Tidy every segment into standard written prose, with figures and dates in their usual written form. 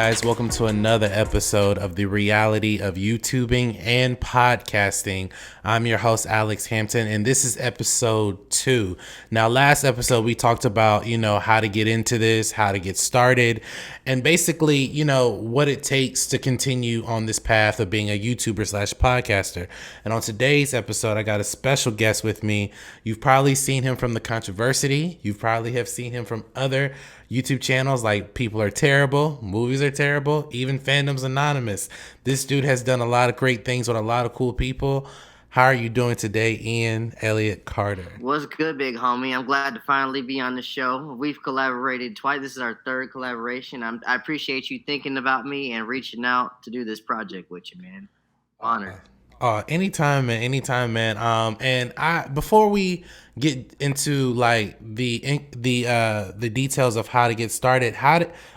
guys? Welcome to another episode of the reality of YouTubing and podcasting. I'm your host, Alex Hampton, and this is episode 2. Now, last episode, we talked about, how to get into this, how to get started, and basically, what it takes to continue on this path of being a YouTuber / podcaster. And on today's episode, I got a special guest with me. You've probably seen him from The Controversy. You probably have seen him from other YouTube channels like People Are Terrible, Movies Are Terrible, even Fandoms Anonymous. This dude has done a lot of great things with a lot of cool people. How are you doing today, Ian Elliott Carter? What's good, big homie? I'm glad to finally be on the show. We've collaborated twice. This is our third collaboration. I appreciate you thinking about me and reaching out to do this project with you, man. Honored. Anytime, man. And before we get into like the details of how to get started,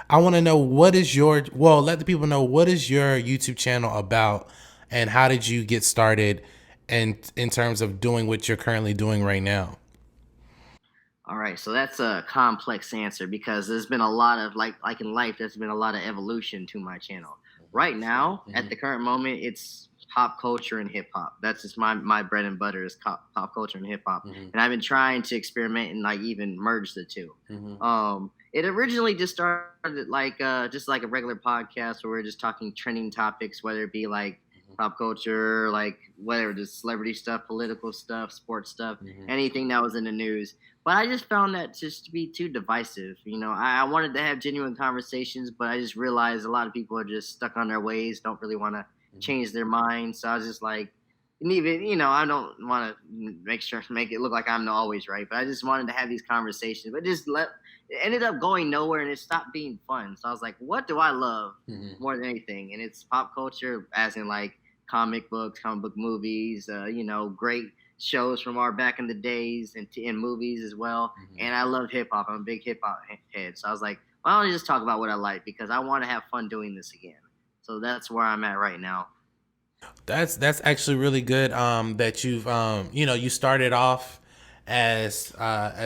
I want to know let the people know what is your YouTube channel about, and how did you get started, and in terms of doing what you're currently doing right now. All right, so that's a complex answer because there's been a lot of like in life, there's been a lot of evolution to my channel. Right now, at the current moment, it's pop culture and hip hop. That's just my bread and butter is pop culture and hip hop. And I've been trying to experiment and like even merge the two. It originally just started like just like a regular podcast where we're just talking trending topics, whether it be like pop culture, like whatever, just celebrity stuff, political stuff, sports stuff, anything that was in the news. But I just found that just to be too divisive. I wanted to have genuine conversations, but I just realized a lot of people are just stuck on their ways, don't really want to change their mind. So I was just like, and even, I don't want to make it look like I'm always right, but I just wanted to have these conversations, but it ended up going nowhere and it stopped being fun. So I was like, what do I love more than anything? And it's pop culture, as in like comic books, comic book movies, great shows from our back in the days, and in movies as well. And I love hip hop. I'm a big hip hop head. So I was like, why don't I just talk about what I like, because I want to have fun doing this again. So that's where I'm at right now. That's actually really good. That you've you started off as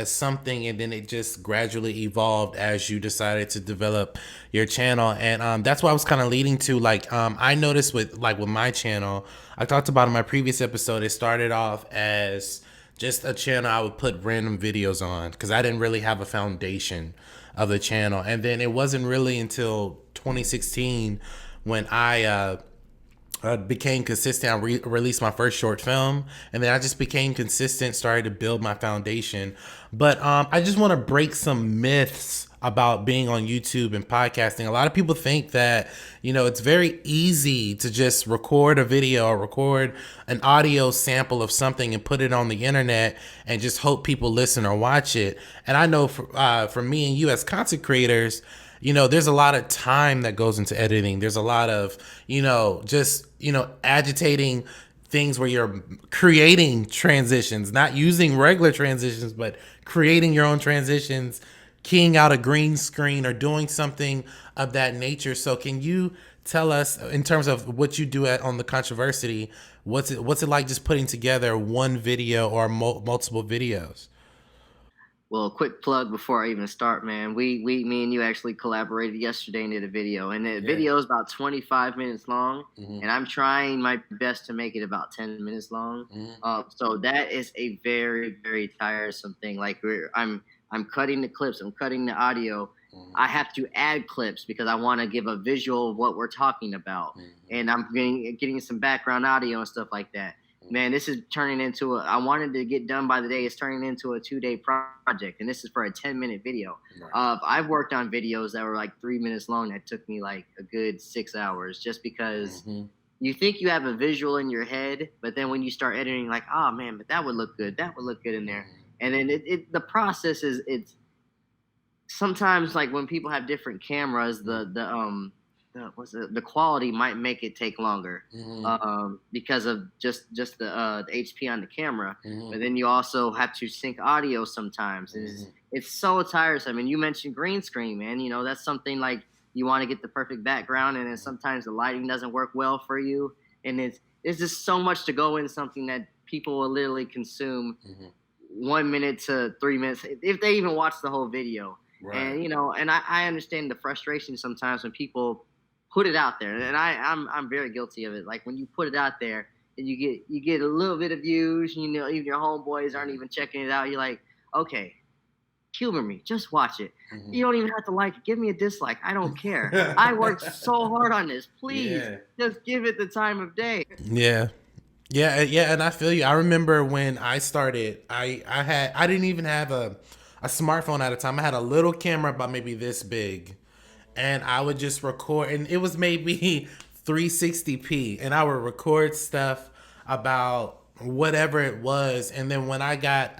something, and then it just gradually evolved as you decided to develop your channel. And that's what I was kind of leading to. Like I noticed with my channel, I talked about in my previous episode, it started off as just a channel I would put random videos on because I didn't really have a foundation of the channel. And then it wasn't really until 2016 when I became consistent. I released my first short film, and then I just became consistent, started to build my foundation. But I just want to break some myths about being on YouTube and podcasting. A lot of people think that, it's very easy to just record a video or record an audio sample of something and put it on the internet and just hope people listen or watch it. And I know for me and you as content creators, there's a lot of time that goes into editing. There's a lot of, agitating things where you're creating transitions, not using regular transitions, but creating your own transitions, keying out a green screen or doing something of that nature. So can you tell us, in terms of what you do on The Controversy, what's it like just putting together one video or multiple videos? Well, quick plug before I even start, man. Me and you actually collaborated yesterday and did a video. And the video is about 25 minutes long. And I'm trying my best to make it about 10 minutes long. So that is a very, very tiresome thing. Like I'm cutting the clips. I'm cutting the audio. I have to add clips because I want to give a visual of what we're talking about. And I'm getting some background audio and stuff like that. Man, this is turning into I wanted to get done by the day. It's turning into a 2-day project, and this is for a 10-minute video. Right. I've worked on videos that were like 3 minutes long that took me like a good 6 hours, just because you think you have a visual in your head, but then when you start editing, like, oh man, but that would look good. That would look good in there. And then the process is, it's sometimes like when people have different cameras, the quality might make it take longer because of just the HP on the camera. But then you also have to sync audio sometimes. It's so tiresome. And you mentioned green screen, man. That's something like you want to get the perfect background, and then sometimes the lighting doesn't work well for you. And it's just so much to go in something that people will literally consume 1 minute to 3 minutes if they even watch the whole video. Right. And and I understand the frustration sometimes when people put it out there. And I'm very guilty of it. Like when you put it out there and you get a little bit of views, you know, even your homeboys aren't even checking it out. You're like, okay, humor me, just watch it. Mhm. You don't even have to like it. Give me a dislike. I don't care. I worked so hard on this. Please, just give it the time of day. Yeah. Yeah, and I feel you. I remember when I started, I didn't even have a smartphone at the time. I had a little camera about maybe this big, and I would just record, and it was maybe 360p, and I would record stuff about whatever it was. And then when I got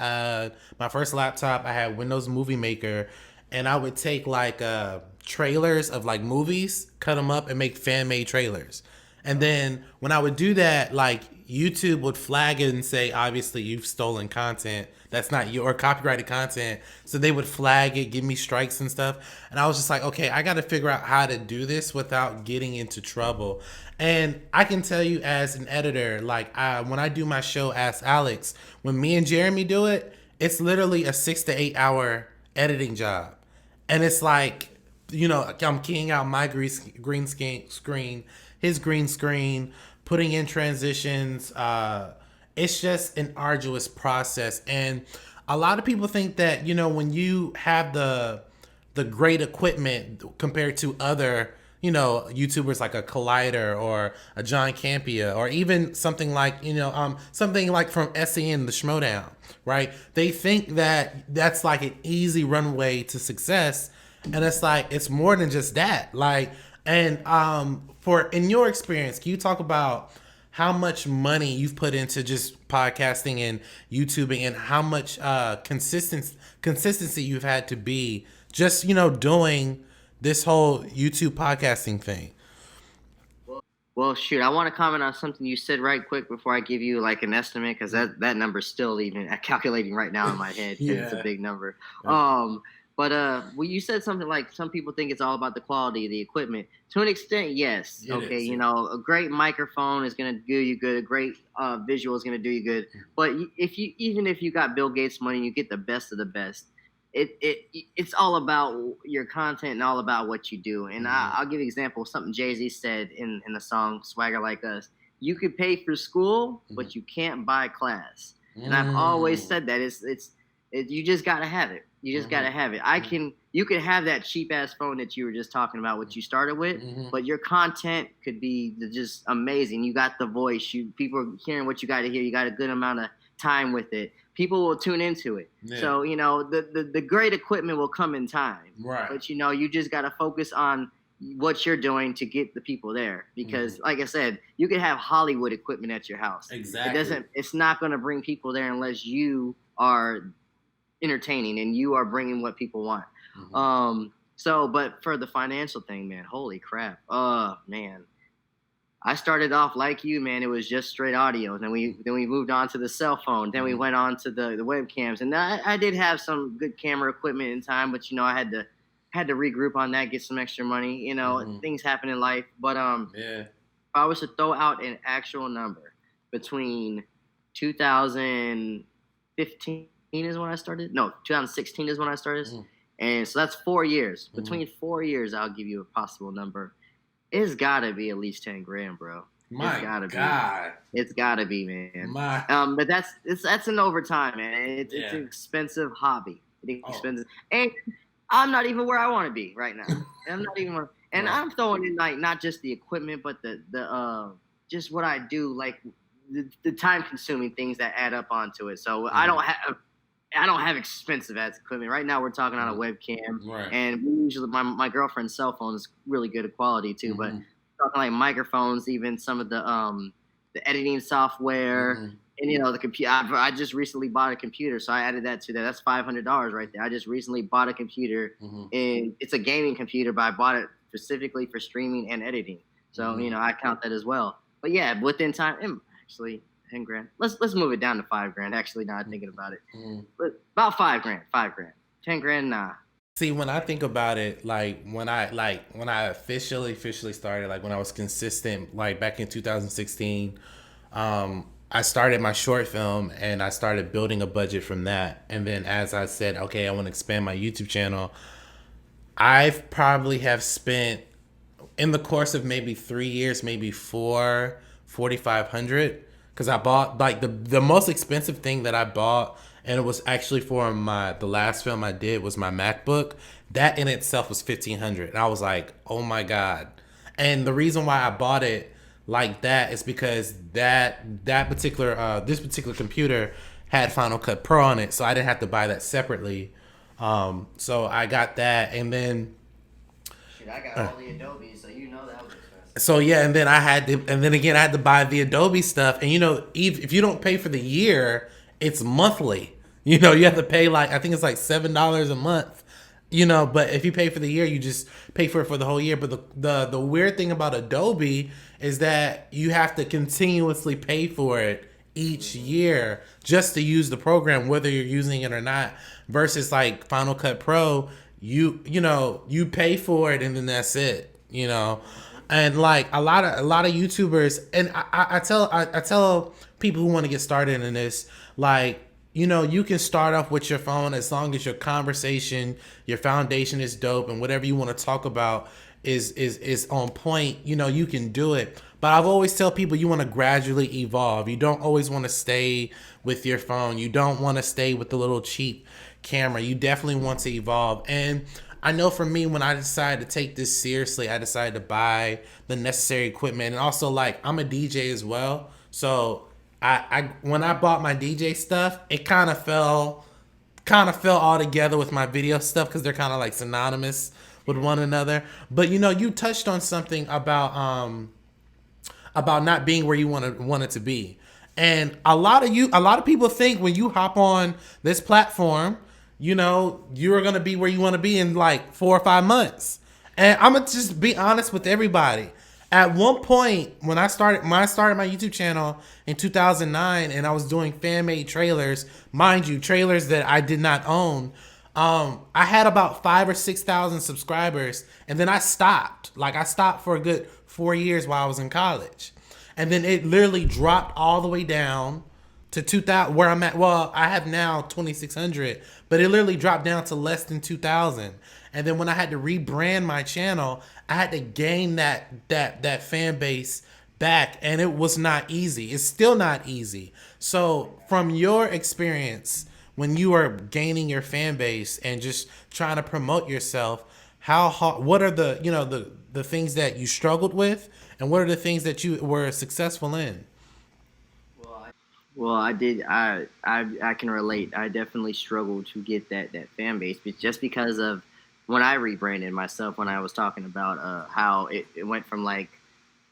my first laptop, I had Windows Movie Maker, and I would take like trailers of like movies, cut them up, and make fan made trailers. And then when I would do that, like YouTube would flag it and say, obviously you've stolen content. That's not your copyrighted content. So they would flag it, give me strikes and stuff. And I was just like, okay, I got to figure out how to do this without getting into trouble. And I can tell you as an editor, like when I do my show, Ask Alex, when me and Jeremy do it, it's literally a 6 to 8 hour editing job. And it's like, you know, I'm keying out my green screen, his green screen, putting in transitions. It's just an arduous process. And a lot of people think that, you know, when you have the great equipment compared to other, you know, YouTubers like a Collider or a John Campia, or even something like, you know, something like from SEN, the Schmodown, right? They think that that's like an easy runway to success. And it's like, it's more than just that. Like, and for in your experience, can you talk about how much money you've put into just podcasting and YouTubing, and how much consistency you've had to be just, you know, doing this whole YouTube podcasting thing? Well, shoot, I want to comment on something you said right quick before I give you like an estimate, because that number's still even calculating right now in my head. Yeah. It's a big number. Yeah. But well, you said something like some people think it's all about the quality of the equipment. To an extent, yes. It okay, is. You know, a great microphone is going to do you good. A great visual is going to do you good. But even if you got Bill Gates money, you get the best of the best. It's all about your content and all about what you do. And I'll give you an example of something Jay-Z said in the song Swagger Like Us. You could pay for school, but you can't buy class. And I've always said that you just got to have it. You just got to have it. You could have that cheap ass phone that you were just talking about, what you started with, but your content could be just amazing. You got the voice. People are hearing what you got to hear. You got a good amount of time with it. People will tune into it. Yeah. So, you know, the great equipment will come in time. Right. But, you know, you just got to focus on what you're doing to get the people there. Because, like I said, you could have Hollywood equipment at your house. Exactly. It's not going to bring people there unless you are entertaining and you are bringing what people want. But for the financial thing, man, holy crap. Man. I started off like you, man. It was just straight audio. Then we moved on to the cell phone. Then we went on to the webcams. And I did have some good camera equipment in time, but you know, I had to regroup on that, get some extra money. You know, things happen in life. But if I was to throw out an actual number, between 2015 is when I started. No, 2016 is when I started. And so that's 4 years. Between 4 years, I'll give you a possible number. It's gotta be at least 10 grand, bro. My God. It's gotta be, man. But that's an overtime, man. It's an expensive hobby. It's expensive. And I'm not even where I want to be right now. I'm not even and I'm throwing in like not just the equipment, but the just what I do, like the time consuming things that add up onto it. So I don't have expensive ass equipment. Right now we're talking on a webcam, and we usually my girlfriend's cell phone is really good quality too. But talking like microphones, even some of the editing software, and you know the computer. I just recently bought a computer, so I added that to that. That's $500 right there. I just recently bought a computer, and it's a gaming computer, but I bought it specifically for streaming and editing. So you know I count that as well. But yeah, within time, actually. 10 grand. Let's move it down to 5 grand. Actually, now I'm thinking about it. But about 5 grand. 5 grand. 10 grand, nah. See, when I think about it, like when I officially started, like when I was consistent, like back in 2016, I started my short film and I started building a budget from that. And then as I said, okay, I want to expand my YouTube channel, I've probably have spent in the course of maybe 3 years, maybe 4,500. Because I bought like the most expensive thing that I bought, and it was actually for the last film I did was my MacBook. That in itself was 1,500. And I was like, oh my god. And the reason why I bought it like that is because that particular this particular computer had Final Cut Pro on it, so I didn't have to buy that separately. So I got that, and then Shit, I got all the Adobe, so you know that was expensive. so yeah, and then I had to buy the Adobe stuff, and if you don't pay for the year, it's monthly. You have to pay like I think it's like $7 a month. But if you pay for the year, you just pay for it for the whole year. But the weird thing about Adobe is that you have to continuously pay for it each year just to use the program, whether you're using it or not. Versus like Final Cut Pro, you pay for it and then that's it. And like a lot of YouTubers, and I tell people who want to get started in this, like, you can start off with your phone as long as your conversation, your foundation is dope, and whatever you want to talk about is on point. You can do it. But I've always tell people you want to gradually evolve. You don't always want to stay with your phone. You don't want to stay with the little cheap camera. You definitely want to evolve. And I know for me, when I decided to take this seriously, I decided to buy the necessary equipment. And also, like, I'm a DJ as well. So I when I bought my DJ stuff, it kind of fell all together with my video stuff because they're kind of like synonymous with one another. But you touched on something about not being where you want it to be. And a lot of people think when you hop on this platform, you're going to be where you want to be in like 4 or 5 months. And I'm going to just be honest with everybody. At one point, when I started my YouTube channel in 2009 and I was doing fan-made trailers, mind you, trailers that I did not own, I had about 5,000 or 6,000 subscribers, and then I stopped. Like, I stopped for a good 4 years while I was in college. And then it literally dropped all the way down to 2,000, where I'm at. Well, I have now 2,600, but it literally dropped down to less than 2,000. And then when I had to rebrand my channel, I had to gain that fan base back, and it was not easy. It's still not easy. So from your experience, when you are gaining your fan base and just trying to promote yourself, how hard, what are the things that you struggled with, and what are the things that you were successful in? Well, I did. I can relate. I definitely struggled to get that fan base, but just because of when I rebranded myself, when I was talking about how it went from like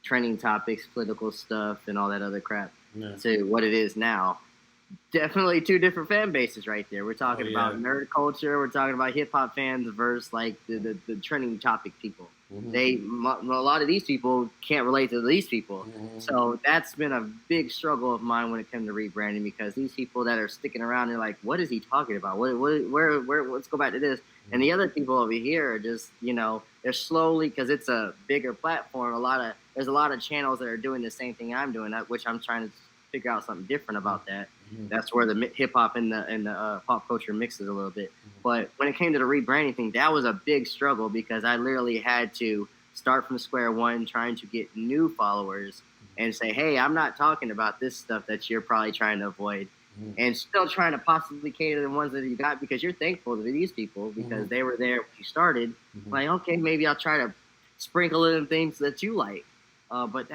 trending topics, political stuff, and all that other crap to what it is now. Definitely two different fan bases right there. We're talking about nerd culture. We're talking about hip hop fans versus like the trending topic people. Mm-hmm. A lot of these people can't relate to these people. Mm-hmm. So that's been a big struggle of mine when it comes to rebranding, because these people that are sticking around, they're like, what is he talking about? Where, let's go back to this. Mm-hmm. And the other people over here are just, they're slowly, because it's a bigger platform. There's a lot of channels that are doing the same thing I'm doing, which I'm trying to figure out something different about that. Mm-hmm. That's where the hip hop and the pop culture mixes a little bit. Mm-hmm. But when it came to the rebranding thing, that was a big struggle, because I literally had to start from square one, trying to get new followers and say, hey, I'm not talking about this stuff that you're probably trying to avoid. Mm-hmm. And still trying to possibly cater to the ones that you got, because you're thankful to these people because they were there when you started. Mm-hmm. Like, okay, maybe I'll try to sprinkle in things that you like. But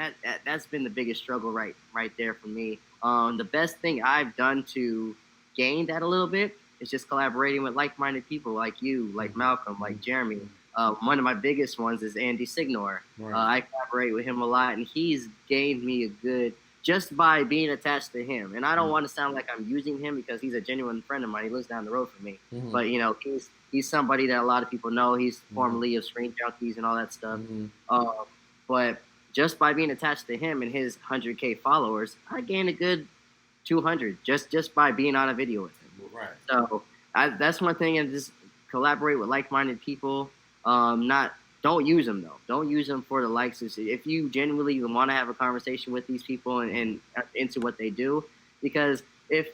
that's been the biggest struggle right there for me. The best thing I've done to gain that a little bit is just collaborating with like-minded people like you, like Malcolm, like Jeremy. One of my biggest ones is Andy Signor. Right. I collaborate with him a lot, and he's gained me a good, just by being attached to him. And I don't want to sound like I'm using him, because he's a genuine friend of mine. He lives down the road from me. Mm-hmm. But, he's somebody that a lot of people know. He's formerly of Screen Junkies and all that stuff. Mm-hmm. But just by being attached to him and his 100K followers, I gained a good 200 just by being on a video with him. Right. So that's one thing, and just collaborate with like-minded people. Don't use them though. Don't use them for the likes. If you genuinely want to have a conversation with these people and into what they do, because if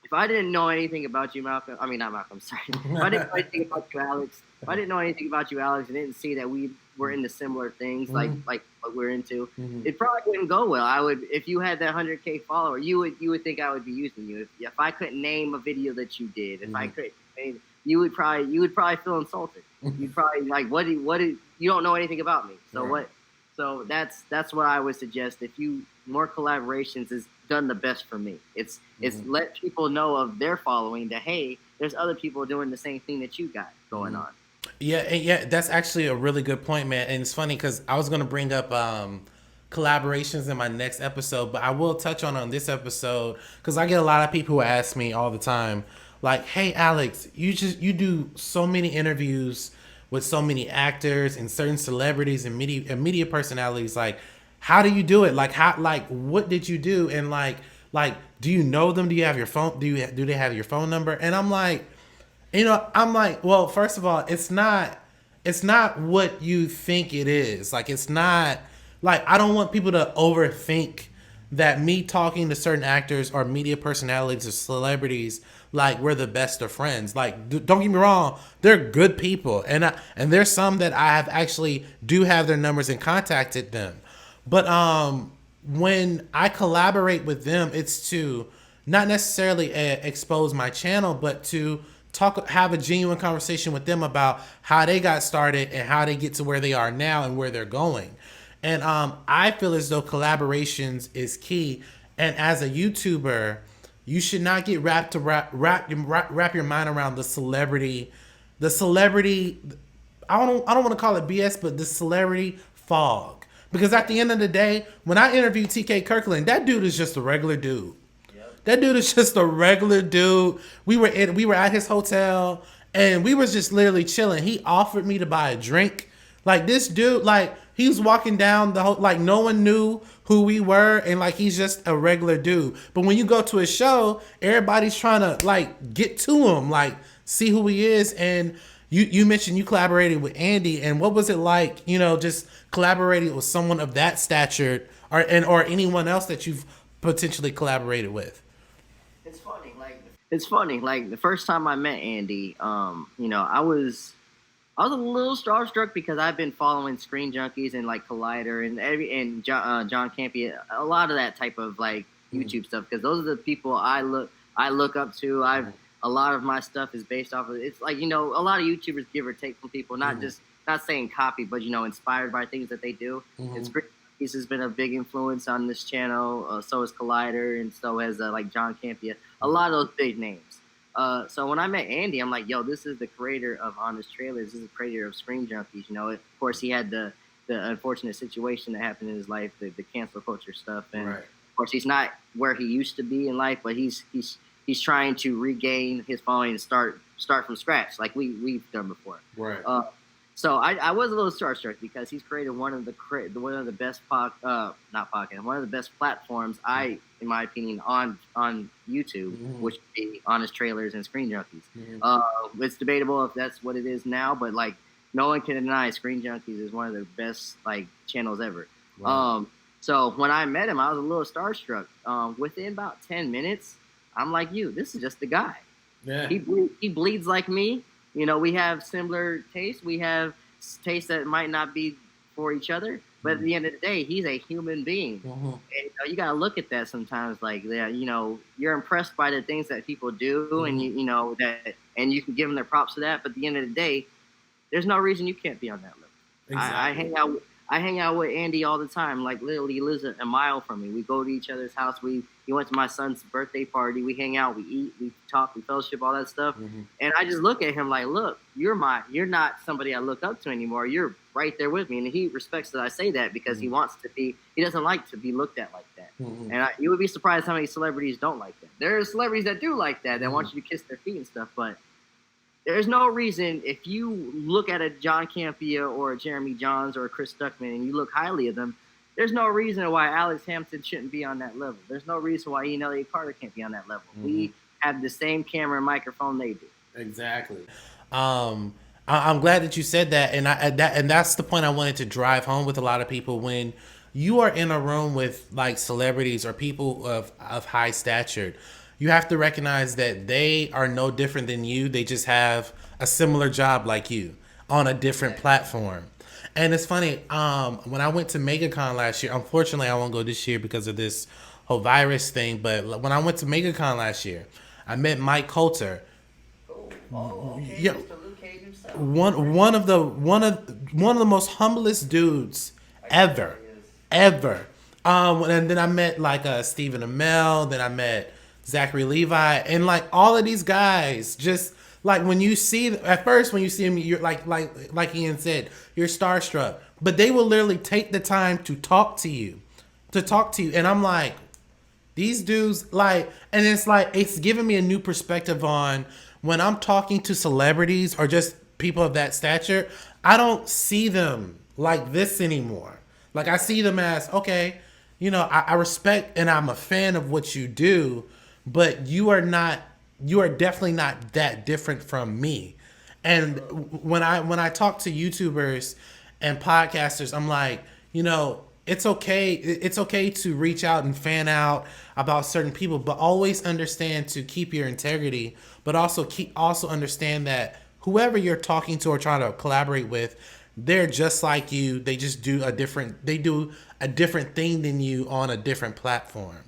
if I didn't know anything about you, Malcolm, I mean not Malcolm, sorry. If I didn't know anything about you, Alex, if I didn't know anything about you, Alex, and didn't see that we were into similar things, like what we're into, it probably wouldn't go well. I would, if you had that 100K follower, you would think I would be using you. If I couldn't name a video that you did, if I could, you would probably feel insulted. You'd probably like, what did you don't know anything about me? So what? So that's what I would suggest. If you more collaborations is done the best for me. It's let people know of their following that, hey, there's other people doing the same thing that you got going on. Yeah, that's actually a really good point, man. And it's funny because I was gonna bring up collaborations in my next episode, but I will touch on this episode because I get a lot of people who ask me all the time, like, "Hey, Alex, you do so many interviews with so many actors and certain celebrities and media personalities. Like, how do you do it? Like, what did you do? And like, do you know them? Do you have your phone? Do they have your phone number?" And I'm like, I'm like, well, first of all, it's not what you think it is. Like, it's not like, I don't want people to overthink that me talking to certain actors or media personalities or celebrities, like we're the best of friends. Like, don't get me wrong, they're good people, and there's some that I have actually do have their numbers and contacted them. But when I collaborate with them, it's to not necessarily expose my channel, but to have a genuine conversation with them about how they got started and how they get to where they are now and where they're going. And I feel as though collaborations is key. And as a YouTuber, you should not get wrap your mind around the celebrity. I don't want to call it BS, but the celebrity fog. Because at the end of the day, when I interviewed TK Kirkland, that dude is just a regular dude. That dude is just a regular dude. We were at his hotel and we was just literally chilling. He offered me to buy a drink. Like, this dude, like, he was walking down the whole, like, no one knew who we were, and like, he's just a regular dude. But when you go to his show, everybody's trying to like get to him, like see who he is. And you mentioned you collaborated with Andy, and what was it like, just collaborating with someone of that stature, or anyone else that you've potentially collaborated with? It's funny. Like the first time I met Andy, I was a little starstruck because I've been following Screen Junkies and like Collider and John Campia, a lot of that type of like YouTube stuff, because those are the people I look up to. A lot of my stuff is based off of, it's like, a lot of YouTubers give or take from people, not saying copy, but inspired by things that they do. And Screen Junkies has been a big influence on this channel. So is Collider, and so has like John Campia. A lot of those big names. So when I met Andy, I'm like, yo, this is the creator of Honest Trailers. This is the creator of Screen Junkies. Of course, he had the unfortunate situation that happened in his life, the cancel culture stuff. And of course, he's not where he used to be in life, but he's trying to regain his following and start from scratch, like we've done before. Right. So I was a little starstruck because he's created one of the best one of the best platforms, in my opinion, on YouTube, which would be Honest Trailers and Screen Junkies. It's debatable if that's what it is now, but like, no one can deny Screen Junkies is one of the best like channels ever. Wow. So when I met him, I was a little starstruck. Within about 10 minutes, I'm like, this is just the guy. Yeah. He bleeds like me. We have similar tastes. We have tastes that might not be for each other, but at the end of the day, he's a human being. And you gotta look at that sometimes. Like, you're impressed by the things that people do, and and you can give them their props for that. But at the end of the day, there's no reason you can't be on that level. Exactly. I hang out with Andy all the time. Like, literally, he lives a mile from me. We go to each other's house. He went to my son's birthday party. We hang out. We eat. We talk. We fellowship. All that stuff. And I just look at him like, look, you're not somebody I look up to anymore. You're right there with me. And he respects that I say that, because he wants to be. He doesn't like to be looked at like that. And you would be surprised how many celebrities don't like that. There are celebrities that do like that want you to kiss their feet and stuff, but there's no reason, if you look at a John Campia or a Jeremy Johns or a Chris Stuckman and you look highly of them, there's no reason why Alex Hampton shouldn't be on that level. There's no reason why Ian Elliott Carter can't be on that level. We have the same camera and microphone they do. Exactly. I'm glad that you said that, and that's the point I wanted to drive home with a lot of people. When you are in a room with like celebrities or people of high stature, you have to recognize that they are no different than you. They just have a similar job like you on a different platform. And it's funny, when I went to MegaCon last year, unfortunately I won't go this year because of this whole virus thing, but when I went to MegaCon last year, I met Mike Coulter. Oh, okay. Yeah, Mr. Luke Cage himself. one of the most humblest dudes ever, ever. And then I met like Stephen Amell. Then I met Zachary Levi, and like all of these guys. Just like when you see at first when you see them, you're like Ian said, you're starstruck. But they will literally take the time to talk to you, and I'm like, these dudes like, and it's like it's giving me a new perspective on when I'm talking to celebrities or just people of that stature. I don't see them like this anymore. Like I see them as okay, I respect and I'm a fan of what you do, but you are not. You are definitely not that different from me. And when I talk to YouTubers and podcasters, I'm like, it's okay. It's okay to reach out and fan out about certain people, but always understand to keep your integrity, but also understand that whoever you're talking to or trying to collaborate with, they're just like you. They just do a different thing than you on a different platform.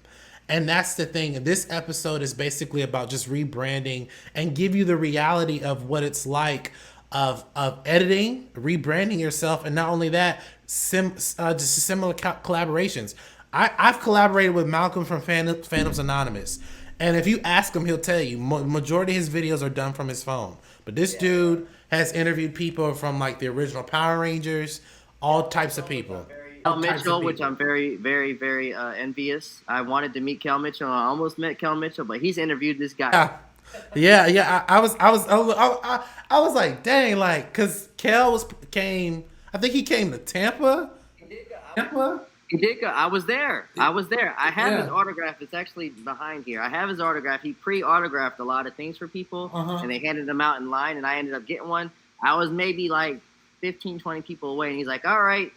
And that's the thing. This episode is basically about just rebranding and give you the reality of what it's like of editing, rebranding yourself, and not only that, just similar collaborations. I've collaborated with Malcolm from Phantoms Anonymous, and if you ask him, he'll tell you majority of his videos are done from his phone. But this dude has interviewed people from like the original Power Rangers, all types of people. Kel Mitchell, which I'm very, very, very envious. I wanted to meet Kel Mitchell. I almost met Kel Mitchell, but he's interviewed this guy. Yeah. I was like, dang, like, cause Kel came. I think he came to Tampa. He did go. I was there. I have his autograph. It's actually behind here. I have his autograph. He pre-autographed a lot of things for people, and they handed them out in line, and I ended up getting one. I was maybe like 15, 20 people away, and he's like, all right,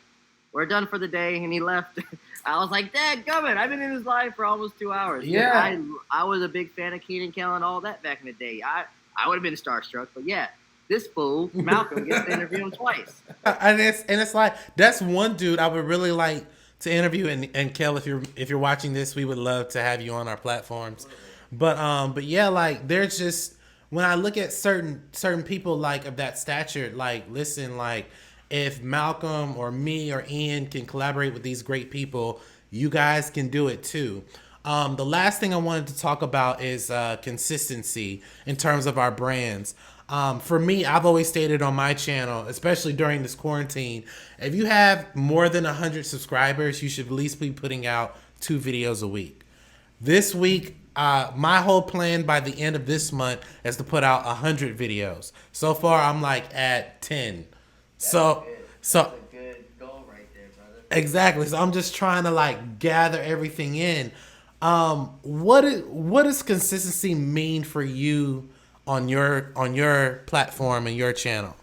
we're done for the day, and he left. I was like, dadgummit, I've been in his live for almost 2 hours. Yeah. I was a big fan of Keenan Kel and all that back in the day. I would have been starstruck, but yeah, this fool, Malcolm, gets to interview him twice. And it's like, that's one dude I would really like to interview. And Kel, if you're watching this, we would love to have you on our platforms. But yeah, like there's just, when I look at certain people like of that stature, like listen, like if Malcolm or me or Ian can collaborate with these great people, you guys can do it too. The last thing I wanted to talk about is consistency in terms of our brands. For me, I've always stated on my channel, especially during this quarantine, if you have more than 100 subscribers, you should at least be putting out 2 videos a week. This week, my whole plan by the end of this month is to put out 100 videos. So far, I'm like at 10. That's a good goal right there, brother. Exactly. So I'm just trying to like gather everything in. What does consistency mean for you on your platform and your channel?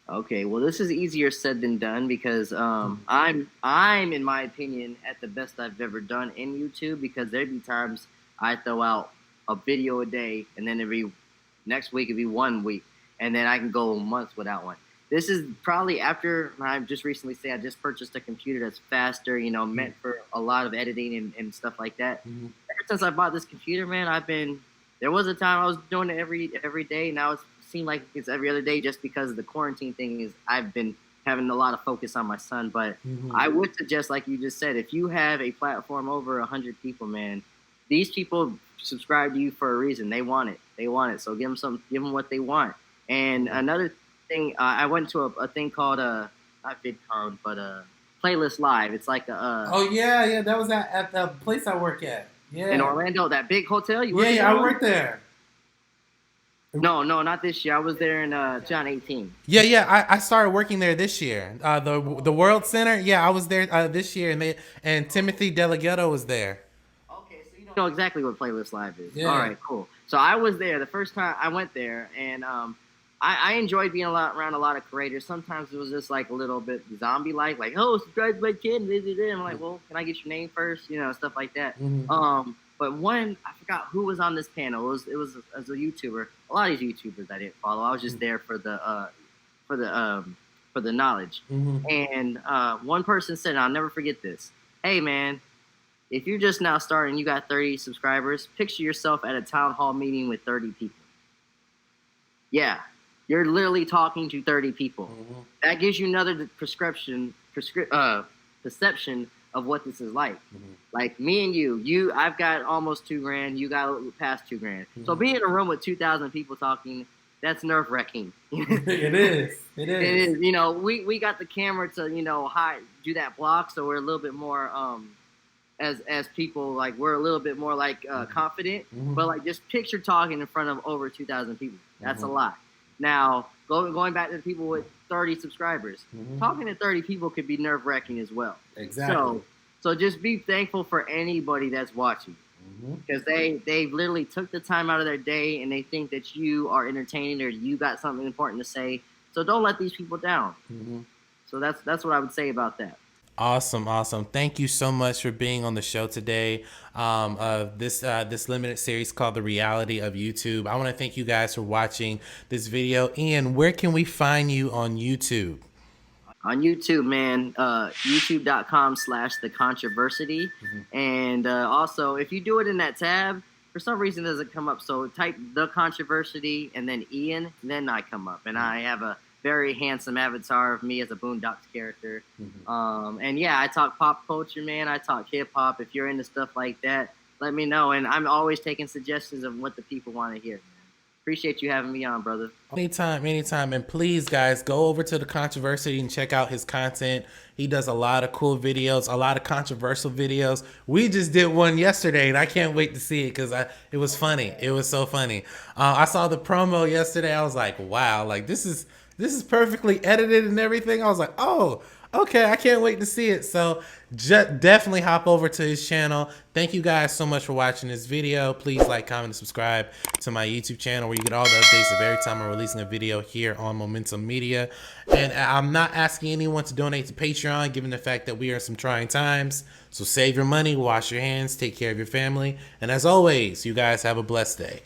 Okay, well, this is easier said than done because I'm in my opinion at the best I've ever done in YouTube, because there'd be times I throw out a video a day, and then next week it'd be 1 week, and then I can go months without one. This is probably after I just recently I just purchased a computer that's faster, meant for a lot of editing and stuff like that. Mm-hmm. Ever since I bought this computer, man, there was a time I was doing it every day. Now it seems like it's every other day just because of the quarantine thing. I've been having a lot of focus on my son, but I would suggest, like you just said, if you have a platform over 100 people, man, these people subscribe to you for a reason. They want it. So give them what they want. And another thing, I went to a thing called not VidCon, but Playlist Live. It's like oh yeah, that was at the place I work at. Yeah. In Orlando, that big hotel. I worked there. No, not this year. I was there in 2018. Yeah. I started working there this year. The World Center. Yeah, I was there this year, and Timothy Delgado was there. Okay, so you know exactly what Playlist Live is. Yeah. All right, cool. So I was there the first time I went there, and I enjoyed being around a lot of creators. Sometimes it was just like a little bit zombie-like, like, oh, subscribe to my channel. I'm like, well, can I get your name first? You know, stuff like that. But one, I forgot who was on this panel. It was as a YouTuber. A lot of these YouTubers I didn't follow. I was just there for the knowledge. And one person said, and I'll never forget this. Hey, man, if you're just now starting, you got 30 subscribers, picture yourself at a town hall meeting with 30 people. Yeah, you're literally talking to 30 people. That gives you another perception of what this is like. Like me and you, I've got almost $2,000, you got past $2,000. So being in a room with 2,000 people talking, that's nerve-wracking. It is. It is. You know, we got the camera to, you know, do that block, so we're a little bit more as people, like, we're a little bit more like confident. But like, just picture talking in front of over 2,000 people. That's a lot. Now, going back to the people with 30 subscribers, talking to 30 people could be nerve-wracking as well. Exactly. So just be thankful for anybody that's watching, because they literally took the time out of their day and they think that you are entertaining or you got something important to say. So don't let these people down. So that's what I would say about that. Awesome. Thank you so much for being on the show today. This limited series called The Reality of YouTube. I want to thank you guys for watching this video. Ian, where can we find you on YouTube? On YouTube, man, youtube.com/thecontroversy. And also, if you do it in that tab, for some reason it doesn't come up. So type The Controversy and then Ian, then I come up. And I have a very handsome avatar of me as a Boondocks character. And yeah, I talk pop culture, man. I talk hip hop. If you're into stuff like that, let me know. And I'm always taking suggestions of what the people want to hear. Appreciate you having me on, brother. Anytime. And please, guys, go over to The Controversy and check out his content. He does a lot of cool videos, a lot of controversial videos. We just did one yesterday, and I can't wait to see it because it was funny. It was so funny. I saw the promo yesterday. I was like, wow, like this is perfectly edited and everything. I was like, oh, okay, I can't wait to see it. So definitely hop over to his channel. Thank you guys so much for watching this video. Please like, comment, and subscribe to my YouTube channel where you get all the updates of every time I'm releasing a video here on Momentum Media. And I'm not asking anyone to donate to Patreon, given the fact that we are in some trying times. So save your money, wash your hands, take care of your family. And as always, you guys have a blessed day.